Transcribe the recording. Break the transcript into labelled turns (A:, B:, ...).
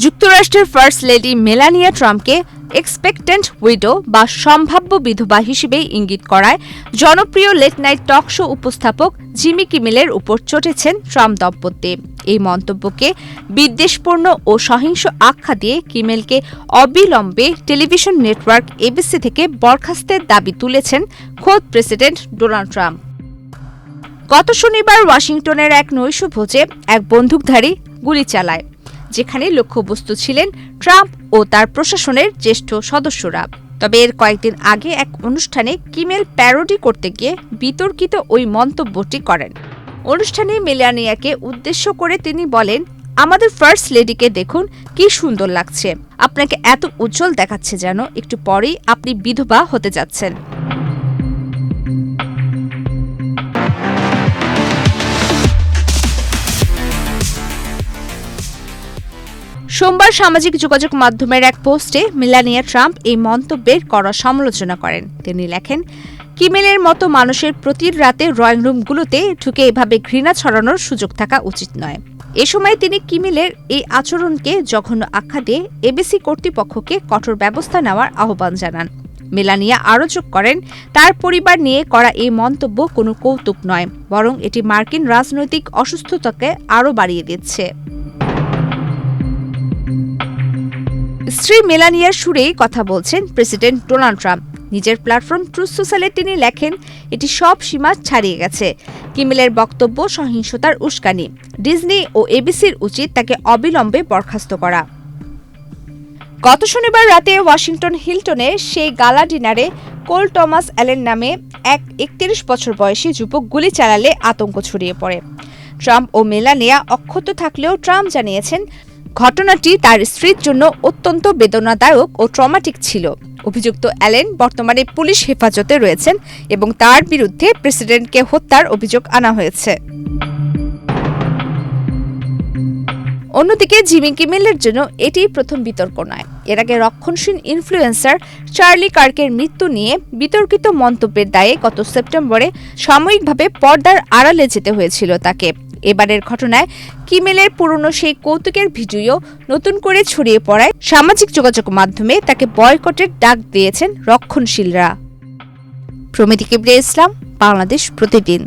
A: যুক্তরাষ্ট্রের first lady Melania ট্রাম্পকে এক্সপেক্টেন্ট widow বা সম্ভাব্য বিধবা হিসেবে ইঙ্গিত করায় জনপ্রিয় লেট নাইট টক শো উপস্থাপক জিমি কিমেলের উপর চটেছেন ট্রাম্প দম্পতি। এই মন্তব্যকে বিদ্বেষপূর্ণ ও সহিংস আখ্যা দিয়ে কিমেলকে অবিলম্বে টেলিভিশন নেটওয়ার্ক এবিসি থেকে বরখাস্তের দাবি তুলেছেন খোদ প্রেসিডেন্ট ডোনাল্ড ট্রাম্প। গত শনিবার ওয়াশিংটনের এক নৈশভোজে এক বন্দুকধারী গুলি চালায়, যেখানে লক্ষ্যবস্তু ছিলেন ট্রাম্প ও তার প্রশাসনের জ্যেষ্ঠ সদস্যরা। তবে এর কয়েকদিন আগে এক অনুষ্ঠানে কিমেল প্যারোডি করতে গিয়ে বিতর্কিত ওই মন্তব্যটি করেন। অনুষ্ঠানে মেলানিয়াকে উদ্দেশ্য করে তিনি বলেন, আমাদের ফার্স্ট লেডিকে দেখুন কি সুন্দর লাগছে, আপনাকে এত উজ্জ্বল দেখাচ্ছে যেন একটু পরেই আপনি বিধবা হতে যাচ্ছেন। সোমবার সামাজিক যোগাযোগ মাধ্যমের এক পোস্টে মেলানিয়া ট্রাম্প এই মন্তব্যের কড়া সমালোচনা করেন। তিনি লেখেন, কিমেলের মতো মানুষের প্রতি রাতে ড্রয়িং রুমগুলোতে ঢুকে এভাবে ঘৃণা ছড়ানোর সুযোগ থাকা উচিত নয়। এ সময় তিনি কিমেলের এই আচরণকে জঘন্য আখ্যা দিয়ে এবিসি কর্তৃপক্ষকে কঠোর ব্যবস্থা নেওয়ার আহ্বান জানান। মেলানিয়া আরও যোগ করেন, তার পরিবার নিয়ে করা এই মন্তব্য কোনো কৌতুক নয়, বরং এটি মার্কিন রাজনৈতিক অসুস্থতাকে আরও বাড়িয়ে দিচ্ছে। স্ত্রী মেলানিয়ার সুরেই কথা বলছেন প্রেসিডেন্ট ডোনাল্ড ট্রাম্প। নিজের প্ল্যাটফর্ম ট্রুথ সোশ্যালে তিনি লেখেন, এটি সব সীমা ছাড়িয়ে গেছে। কিমেলের বক্তব্য সহিংসতার উস্কানি। ডিজনি ও এবিসির উচিত তাকে অবিলম্বে বরখাস্ত করা। গত শনিবার রাতে ওয়াশিংটন হিলটনে সেই গালা ডিনারে কোল টমাস অ্যালেন নামে এক 31 বছর বয়সী যুবক গুলি চালালে আতঙ্ক ছড়িয়ে পড়ে। ট্রাম্প ও মেলানিয়া অক্ষত থাকলেও ট্রাম্প জানিয়েছেন, ঘটনাটি তার স্ত্রীর জন্য অত্যন্ত বেদনাদায়ক ও ট্রমাটিক ছিল। অভিযুক্ত অ্যালেন বর্তমানে পুলিশ হেফাজতে রয়েছেন এবং তার বিরুদ্ধে প্রেসিডেন্টকে হত্যার অভিযোগ আনা হয়েছে। অন্যদিকে জিমি কিমেলের জন্য এটি প্রথম বিতর্ক নয়। এর আগে রক্ষণশীল ইনফ্লুয়েন্সার চার্লি কার্কের মৃত্যু নিয়ে বিতর্কিত মন্তব্যের দায়ে গত সেপ্টেম্বরে সাময়িকভাবে পর্দার আড়ালে যেতে হয়েছিল তাকে। এবারের ঘটনায় কিমেলের পুরনো সেই কৌতুকের ভিডিও নতুন করে ছড়িয়ে পড়ায় সামাজিক যোগাযোগ মাধ্যমে তাকে বয়কটের ডাক দিয়েছেন রক্ষণশীলরা। প্রমিতি কিবরিয়া ইসলাম, বাংলাদেশ প্রতিদিন।